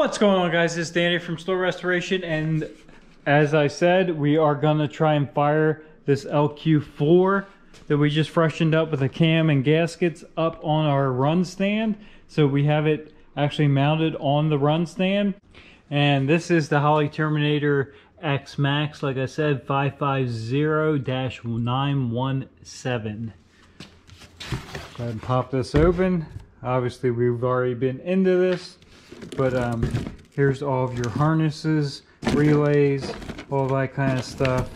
What's going on, guys? This is Danny from Slow Restoration, and as I said, we are gonna try and fire this LQ4 that we just freshened up with a cam and gaskets up on our run stand. So we have it actually mounted on the run stand, and this is the Holley Terminator X Max, like I said, 550-917. Go ahead and pop this open. Obviously we've already been into this, but here's all of your harnesses, relays, all that kind of stuff.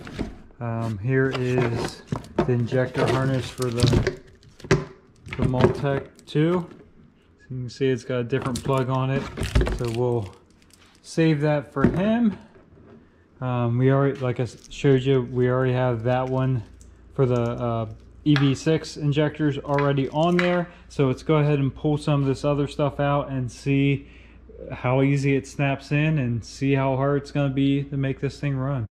Here is the injector harness for the Multec 2. So you can see it's got a different plug on it, so we'll save that for him. We already, like I showed you, we already have that one for the EV6 injectors already on there. So let's go ahead and pull some of this other stuff out and see how easy it snaps in and see how hard it's going to be to make this thing run.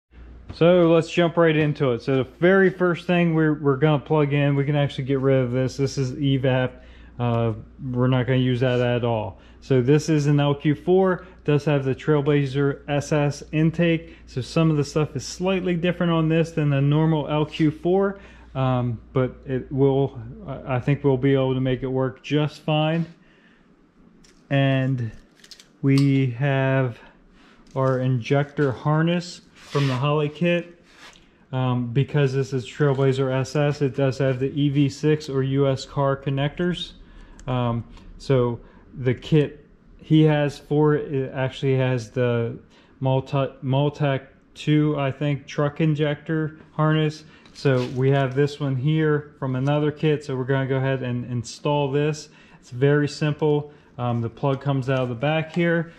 So let's jump right into it. So the very first thing we're going to plug in, we can actually get rid of this. This is evap. We're not going to use that at all. So this is an LQ4, does have the Trailblazer SS intake. So some of the stuff is slightly different on this than the normal LQ4. But it will, I think we'll be able to make it work just fine. And we have our injector harness from the Holley kit. Because this is Trailblazer SS, it does have the EV6 or US car connectors. So the kit he has for it actually has the Multec 2, I think, truck injector harness. So we have this one here from another kit, so we're going to go ahead and install this. It's very simple. The plug comes out of the back here.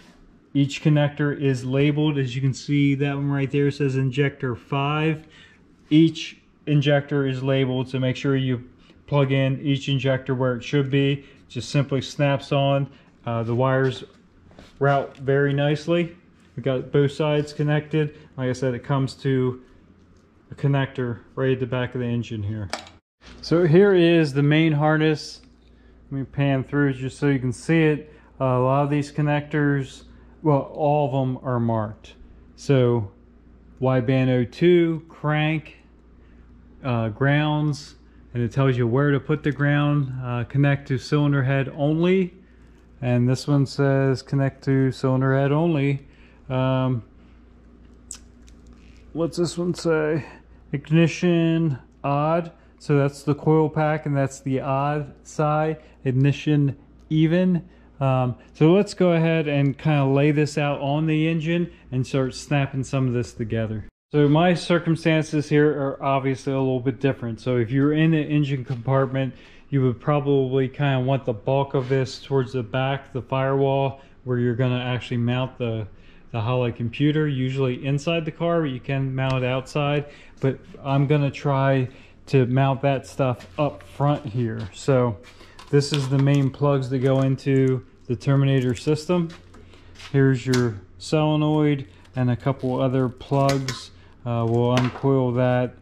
Each connector is labeled. As you can see, that one right there says Injector 5. Each injector is labeled, so make sure you plug in each injector where it should be. Just simply snaps on. The wires route very nicely. We got both sides connected. Like I said, it comes to a connector right at the back of the engine here. So here is the main harness. Let me pan through just so you can see it. A lot of these connectors, well, all of them are marked. So wideband 02, crank, grounds, and it tells you where to put the ground. Connect to cylinder head only, and this one says connect to cylinder head only. What's this one say? Ignition odd, so that's the coil pack, and that's the odd side. Ignition even. So let's go ahead and kind of lay this out on the engine and start snapping some of this together. So my circumstances here are obviously a little bit different. So if you're in the engine compartment, you would probably kind of want the bulk of this towards the back, the firewall, where you're going to actually mount the Holley computer, usually inside the car, but you can mount it outside. But I'm going to try to mount that stuff up front here. So this is the main plugs that go into the Terminator system. Here's your solenoid and a couple other plugs. We'll uncoil that.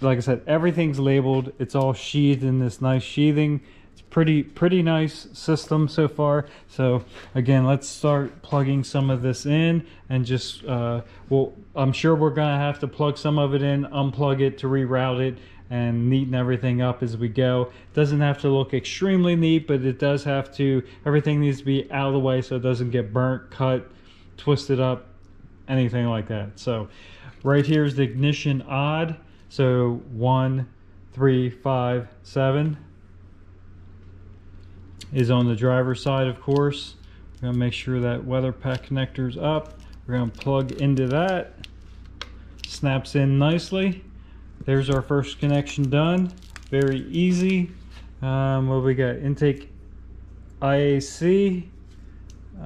Like I said, everything's labeled. It's all sheathed in this nice sheathing. It's pretty nice system so far. So again, let's start plugging some of this in and just well, I'm sure we're gonna have to plug some of it in, unplug it to reroute it, and neaten everything up as we go. It doesn't have to look extremely neat, but it does have to, everything needs to be out of the way so it doesn't get burnt, cut, twisted up, anything like that. So right here is the ignition odd. So 1, 3, 5, 7 is on the driver's side, of course. We're gonna make sure that weather pack connector's up. We're gonna plug into that. Snaps in nicely. There's our first connection done. Very easy. What we got? Intake IAC.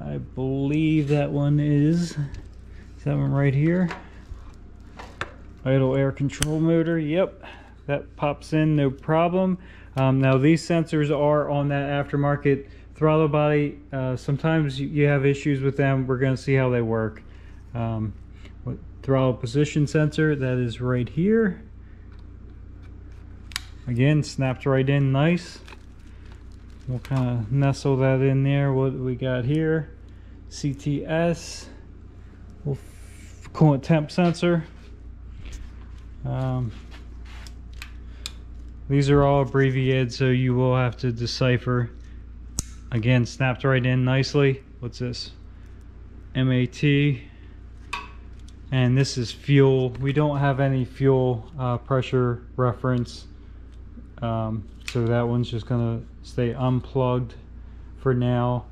I believe that one is that one right here. Idle air control motor. Yep, that pops in no problem. Now these sensors are on that aftermarket throttle body. Sometimes you have issues with them. We're going to see how they work. Throttle position sensor, that is right here. Again, snapped right in nice. We'll kind of nestle that in there. What we got here? CTS, coolant temp sensor. These are all abbreviated, so you will have to decipher. Again, snapped right in nicely. What's this? MAT. And this is fuel. We don't have any fuel pressure reference, so that one's just gonna stay unplugged for now.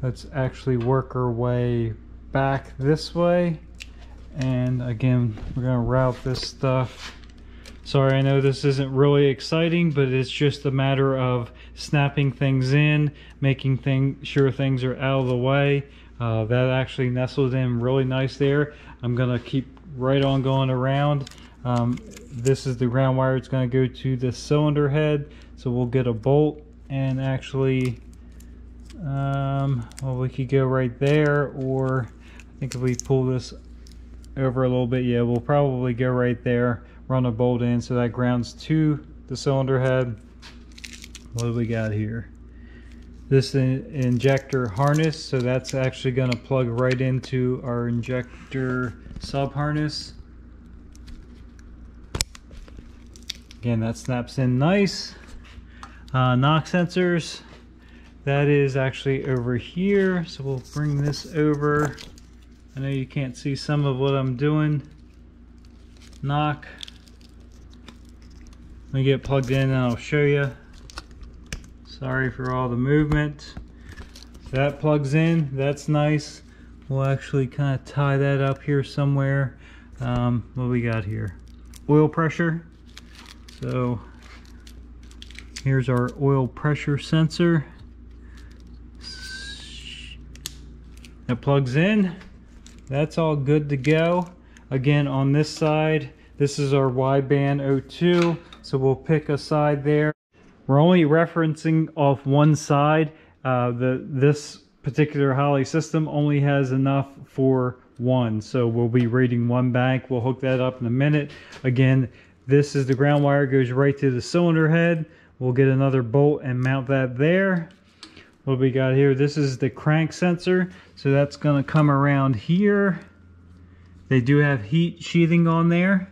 Let's actually work our way back this way, and again we're gonna route this stuff. Sorry, I know this isn't really exciting, but it's just a matter of snapping things in, making sure things are out of the way. That actually nestled in really nice there. I'm gonna keep right on going around. This is the ground wire. It's gonna go to the cylinder head, so we'll get a bolt and actually well, we could go right there, or I think if we pull this over a little bit, yeah, we'll probably go right there, run a bolt in so that grounds to the cylinder head. What do we got here? This injector harness, so that's actually going to plug right into our injector sub harness. Again, that snaps in nice. Knock sensors, that is actually over here, so we'll bring this over. I know you can't see some of what I'm doing. Knock. Let me get plugged in and I'll show you. Sorry for all the movement. That plugs in, that's nice. We'll actually kind of tie that up here somewhere. What do we got here? Oil pressure. So here's our oil pressure sensor. That plugs in. That's all good to go. Again, on this side, this is our wideband O2, so we'll pick a side there. We're only referencing off one side. This particular Holley system only has enough for one, so we'll be reading one bank. We'll hook that up in a minute. Again, this is the ground wire, goes right to the cylinder head. We'll get another bolt and mount that there. What we got here, this is the crank sensor, so that's going to come around here. They do have heat sheathing on there.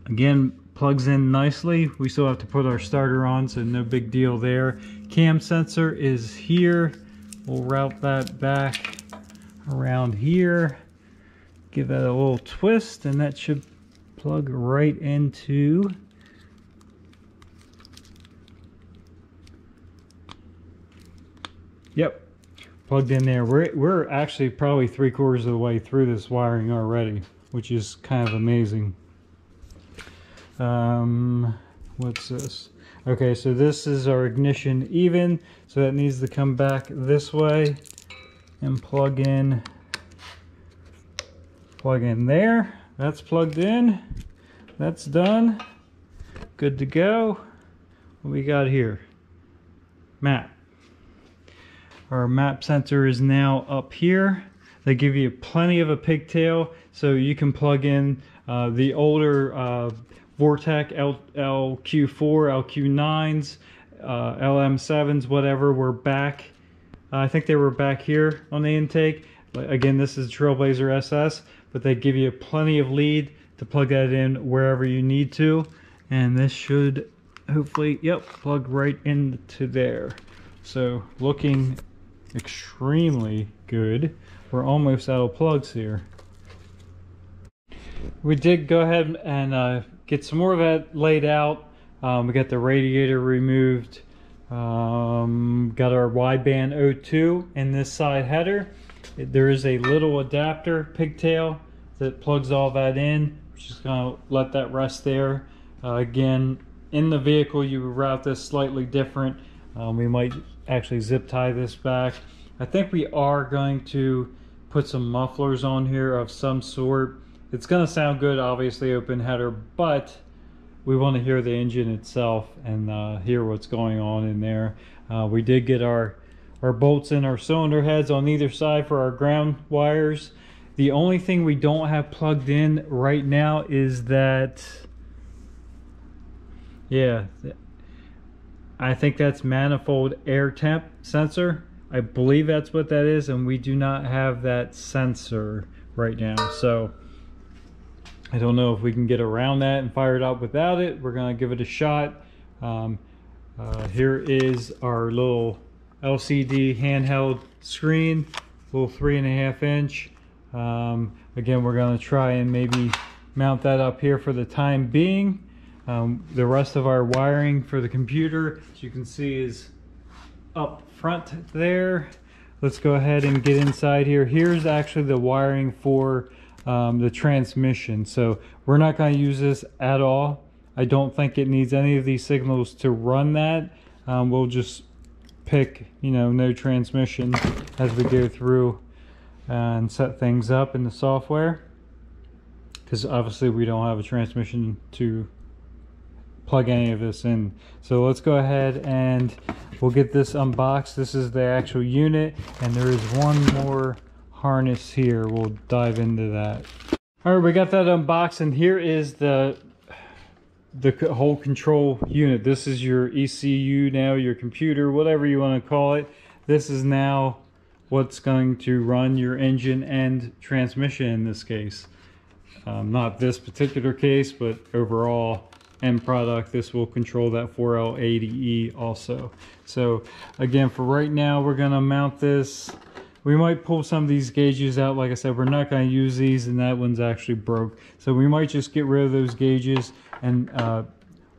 Again, plugs in nicely. We still have to put our starter on, so no big deal there. Cam sensor is here. We'll route that back around here. Give that a little twist, and that should plug right into plugged in there. We're actually probably 3/4 of the way through this wiring already, which is kind of amazing. What's this? Okay, so this is our ignition even, so that needs to come back this way and plug in there. That's plugged in. That's done. Good to go. What we got here? Map. Our map sensor is now up here. They give you plenty of a pigtail, so you can plug in the older Vortec LQ4, LQ9s, LM7s, whatever were back. I think they were back here on the intake. Again, this is Trailblazer SS, but they give you plenty of lead to plug that in wherever you need to. And this should hopefully, plug right into there. So looking extremely good. We're almost out of plugs here. We did go ahead and get some more of that laid out. We got the radiator removed. Got our wideband O2 in this side header. There is a little adapter pigtail that plugs all that in. We're just gonna let that rest there. Again, in the vehicle you route this slightly different. We might actually zip tie this back. I think we are going to put some mufflers on here of some sort. It's going to sound good, obviously open header, but we want to hear the engine itself and hear what's going on in there. We did get our bolts in our cylinder heads on either side for our ground wires. The only thing we don't have plugged in right now is that, I think that's manifold air temp sensor. I believe that's what that is, and we do not have that sensor right now. So I don't know if we can get around that and fire it up without it. We're gonna give it a shot. Here is our little LCD handheld screen, little 3.5 inch. Again, we're gonna try and maybe mount that up here for the time being. The rest of our wiring for the computer, as you can see, is up front there. Let's go ahead and get inside here. Here's actually the wiring for the transmission. So we're not going to use this at all. I don't think it needs any of these signals to run that. We'll just pick, you know, no transmission as we go through and set things up in the software, because obviously we don't have a transmission to plug any of this in. So let's go ahead and we'll get this unboxed. This is the actual unit, and there is one more harness here. We'll dive into that. All right, we got that unboxed, and here is the whole control unit. This is your ECU now, your computer, whatever you want to call it. This is now what's going to run your engine and transmission in this case. Not this particular case, but overall end product, this will control that 4L80E also. So again, for right now, we're going to mount this. We might pull some of these gauges out. Like I said, we're not going to use these, and that one's actually broke. So we might just get rid of those gauges and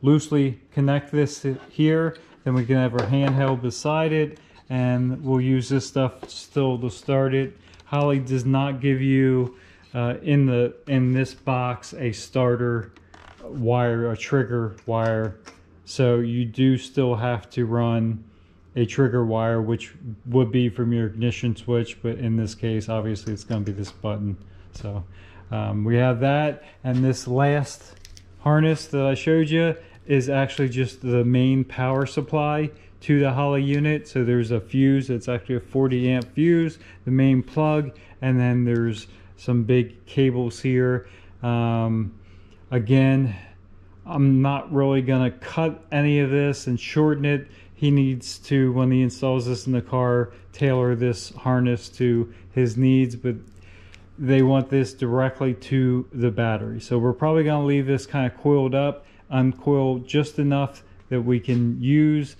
loosely connect this here. Then we can have our handheld beside it, and we'll use this stuff still to start it. Holley does not give you in this box a starter wire, a trigger wire, so you do still have to run a trigger wire, which would be from your ignition switch, but in this case obviously it's going to be this button. So we have that, and this last harness that I showed you is actually just the main power supply to the Holley unit. So there's a fuse, it's actually a 40 amp fuse, the main plug, and then there's some big cables here. Again, I'm not really gonna cut any of this and shorten it. He needs to, when he installs this in the car, tailor this harness to his needs, but they want this directly to the battery. So we're probably gonna leave this kind of coiled up, uncoil just enough that we can use.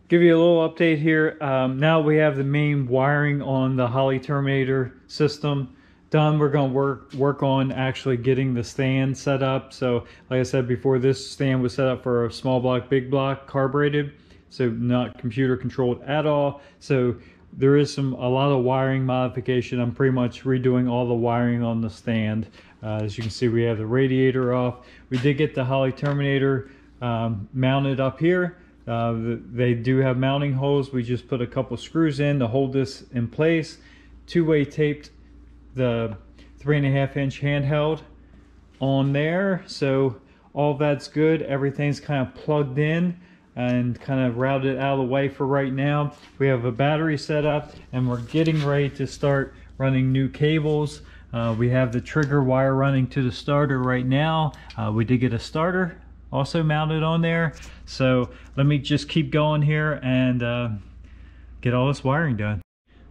Give you a little update here. Now we have the main wiring on the Holley Terminator system done. We're going to work on actually getting the stand set up. So like I said before, this stand was set up for a small block, big block, carbureted, so not computer controlled at all. So there is a lot of wiring modification. I'm pretty much redoing all the wiring on the stand. As you can see, we have the radiator off. We did get the Holley Terminator mounted up here. They do have mounting holes. We just put a couple screws in to hold this in place. Two-way taped the 3.5 inch handheld on there, so all that's good. Everything's kind of plugged in and kind of routed out of the way for right now. We have a battery set up, and we're getting ready to start running new cables. We have the trigger wire running to the starter right now. We did get a starter also mounted on there, so let me just keep going here and get all this wiring done.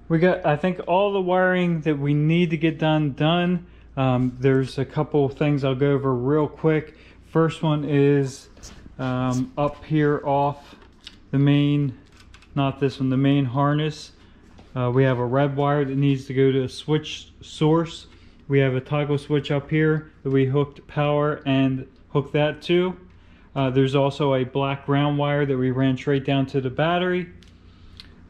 We got, I think, all the wiring that we need to get done. There's a couple things I'll go over real quick. First one is up here off the main, not this one, the main harness. We have a red wire that needs to go to a switch source. We have a toggle switch up here that we hooked power and hooked that to. There's also a black ground wire that we ran straight down to the battery.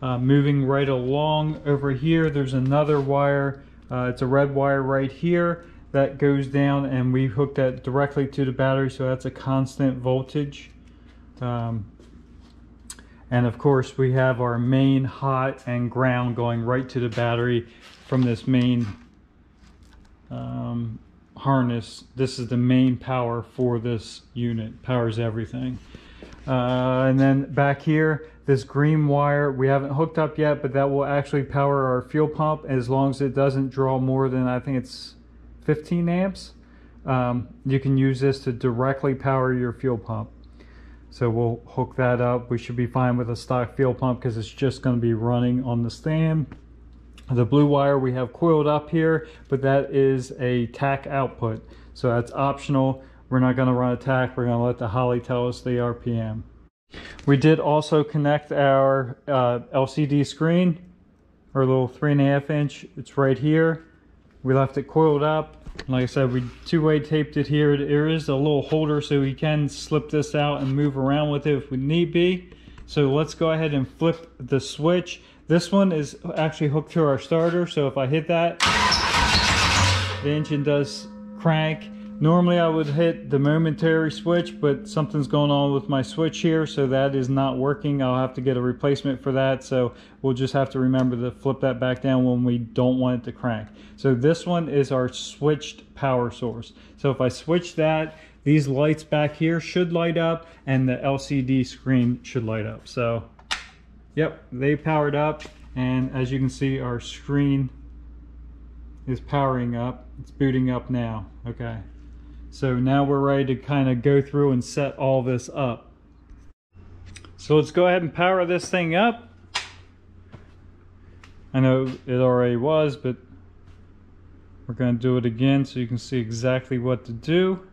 Moving right along over here, there's another wire. It's a red wire right here that goes down, and we hooked that directly to the battery, so that's a constant voltage. And of course we have our main hot and ground going right to the battery from this main harness. This is the main power for this unit, powers everything. And then back here, this green wire we haven't hooked up yet, but that will actually power our fuel pump as long as it doesn't draw more than, I think it's 15 amps. You can use this to directly power your fuel pump. So we'll hook that up. We should be fine with a stock fuel pump because it's just going to be running on the stand. The blue wire we have coiled up here, but that is a tack output. So that's optional. We're not going to run a tack. We're going to let the Holley tell us the RPM. We did also connect our LCD screen, our little 3.5 inch. It's right here. We left it coiled up. Like I said, we two-way taped it here. There is a little holder so we can slip this out and move around with it if we need be. So let's go ahead and flip the switch. This one is actually hooked to our starter, so if I hit that, the engine does crank. Normally I would hit the momentary switch, but something's going on with my switch here, so that is not working. I'll have to get a replacement for that, so we'll just have to remember to flip that back down when we don't want it to crank. So this one is our switched power source. So if I switch that, these lights back here should light up and the LCD screen should light up. So yep, they powered up, and as you can see, our screen is powering up. It's booting up now. Okay. So now we're ready to kind of go through and set all this up. So let's go ahead and power this thing up. I know it already was, but we're going to do it again so you can see exactly what to do.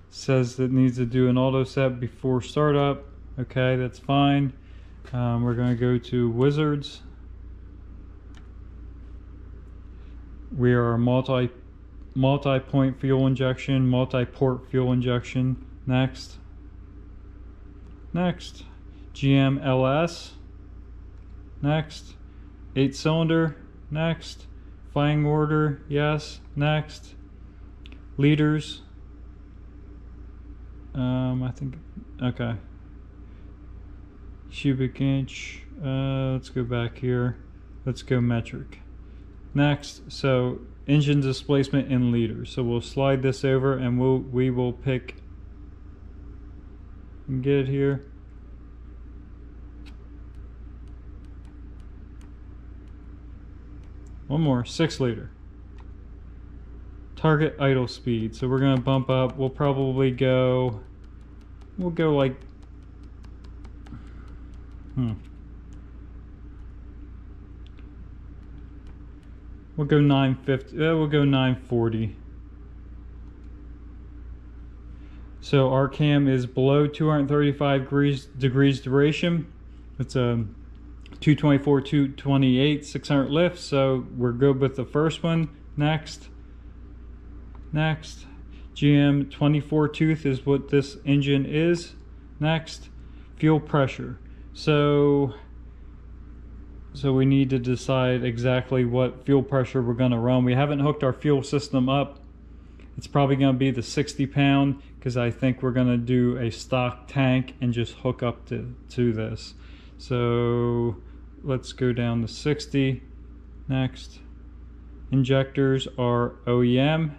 It says it needs to do an auto set before startup. Okay, that's fine. We're going to go to Wizards. We are multi-point fuel injection, multi-port fuel injection. Next. Next. GMLS. Next. 8-cylinder. Next. Firing order. Yes. Next. Liters. I think. Okay. Cubic inch. Let's go back here. Let's go metric. Next. So engine displacement in liters. So we'll slide this over and we will pick and get it here. One more, 6 liter. Target idle speed. So we're gonna bump up. We'll probably go, we'll go like, we'll go 950, we'll go 940. So our cam is below 235 degrees duration. It's a 224, 228, 600 lifts. So we're good with the first one. Next. Next. GM 24 tooth is what this engine is. Next. Fuel pressure. So we need to decide exactly what fuel pressure we're going to run. We haven't hooked our fuel system up. It's probably going to be the 60 pound because I think we're going to do a stock tank and just hook up to this. So let's go down to 60. Next. Injectors are OEM.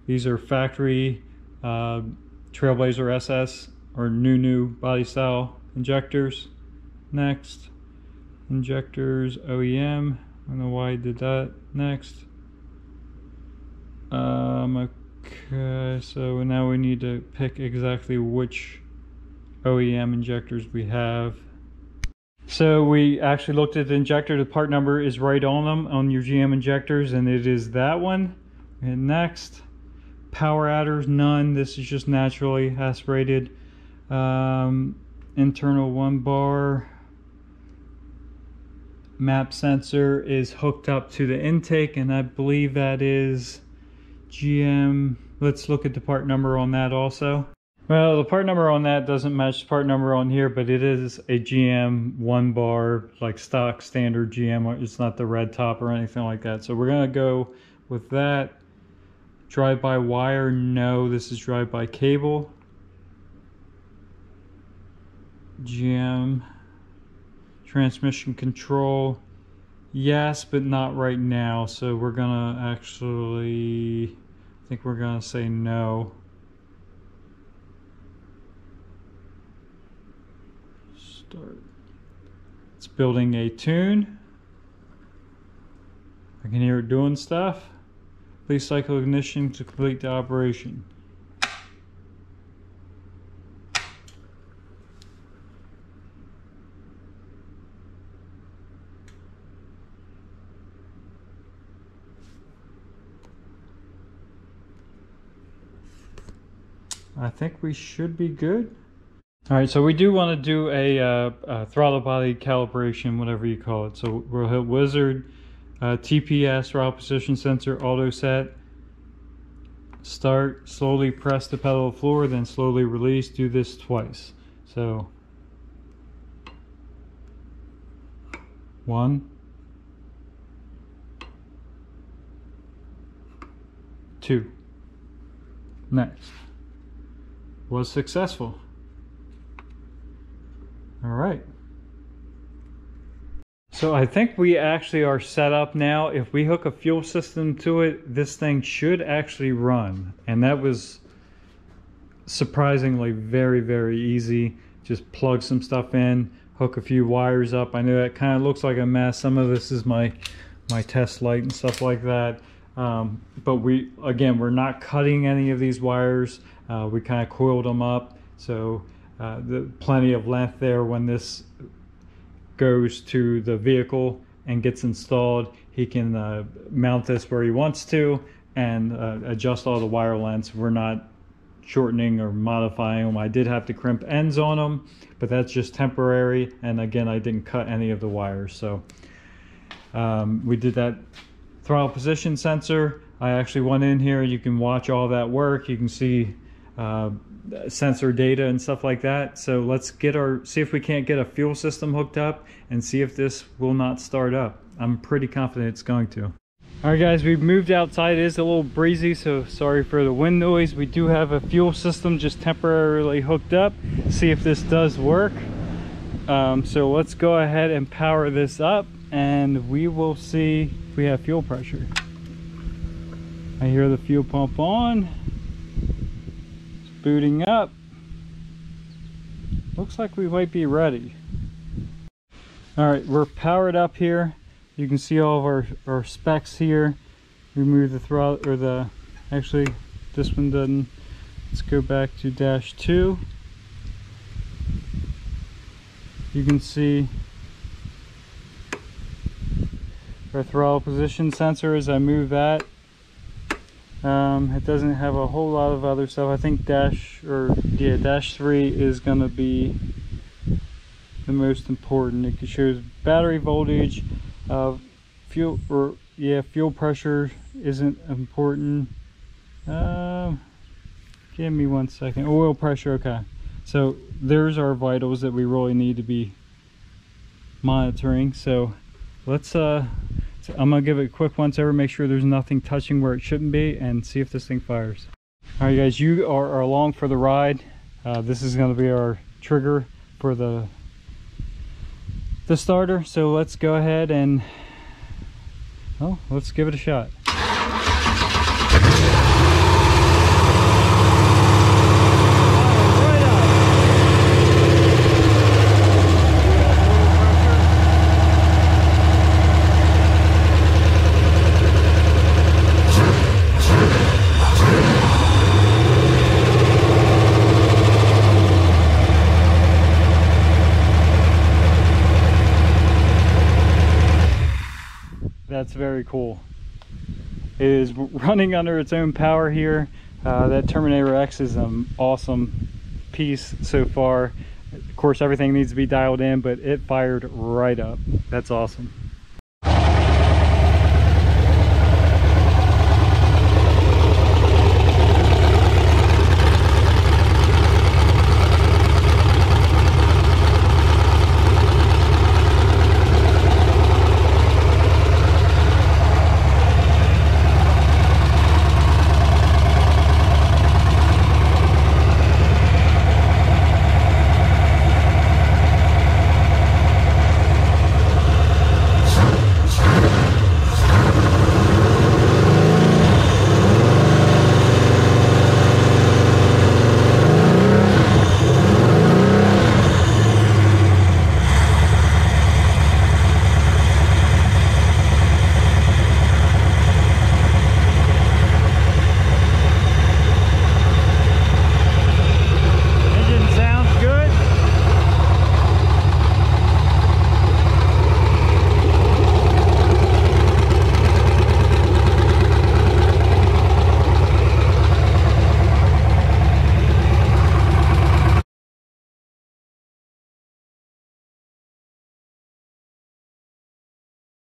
These are factory Trailblazer SS or new body style injectors. Next. Injectors OEM. I don't know why I did that. Next. Okay, so now we need to pick exactly which OEM injectors we have. So we actually looked at the injector. The part number is right on them on your GM injectors, and it is that one. And next, power adders, none. This is just naturally aspirated. Internal 1 bar. Map sensor is hooked up to the intake, and I believe that is GM. Let's look at the part number on that also. Well, the part number on that doesn't match the part number on here, but it is a GM 1 bar, like stock standard GM. It's not the red top or anything like that. So we're gonna go with that. Drive-by wire, no, this is drive-by cable. GM. Transmission control, yes, but not right now. So we're gonna actually, I think we're gonna say no. Start. It's building a tune. I can hear it doing stuff. Please cycle ignition to complete the operation. I think we should be good. All right, so we do want to do a throttle body calibration, whatever you call it. So we'll hit Wizard, TPS, throttle position sensor, auto set. Start, slowly press the pedal to the floor, then slowly release. Do this twice. So 1, 2. Next. Was successful. All right. So I think we actually are set up now. If we hook a fuel system to it, this thing should actually run. And that was surprisingly very, very easy. Just plug some stuff in, hook a few wires up. I know that kind of looks like a mess. Some of this is my test light and stuff like that. But we're not cutting any of these wires. We kind of coiled them up. So plenty of length there. When this goes to the vehicle and gets installed, he can mount this where he wants to and adjust all the wire lengths. We're not shortening or modifying them. I did have to crimp ends on them, but that's just temporary. And again, I didn't cut any of the wires. So we did that throttle position sensor. I actually went in here. You can watch all that work. You can see sensor data and stuff like that. So let's see if we can't get a fuel system hooked up and see if this will not start up. I'm pretty confident it's going to. All right guys, we've moved outside. It is a little breezy, so sorry for the wind noise. We do have a fuel system just temporarily hooked up. See if this does work. So let's go ahead and power this up and we will see if we have fuel pressure. I hear the fuel pump on. Booting up. Looks like we might be ready. All right, we're powered up here. You can see all of our specs here. Remove the throttle, or actually this one doesn't. Let's go back to -2. You can see our throttle position sensor as I move that. It doesn't have a whole lot of other stuff. I think -3 is going to be the most important. It shows battery voltage, fuel pressure isn't important. Give me 1 second. Oil pressure, okay. So there's our vitals that we really need to be monitoring. So let's I'm gonna give it a quick once over, make sure there's nothing touching where it shouldn't be, and see if this thing fires. All right guys, you are along for the ride. This is going to be our trigger for the starter. So let's go ahead and let's give it a shot. That's very cool. It is running under its own power here. That Terminator X is an awesome piece so far. Of course, everything needs to be dialed in, but it fired right up. That's awesome.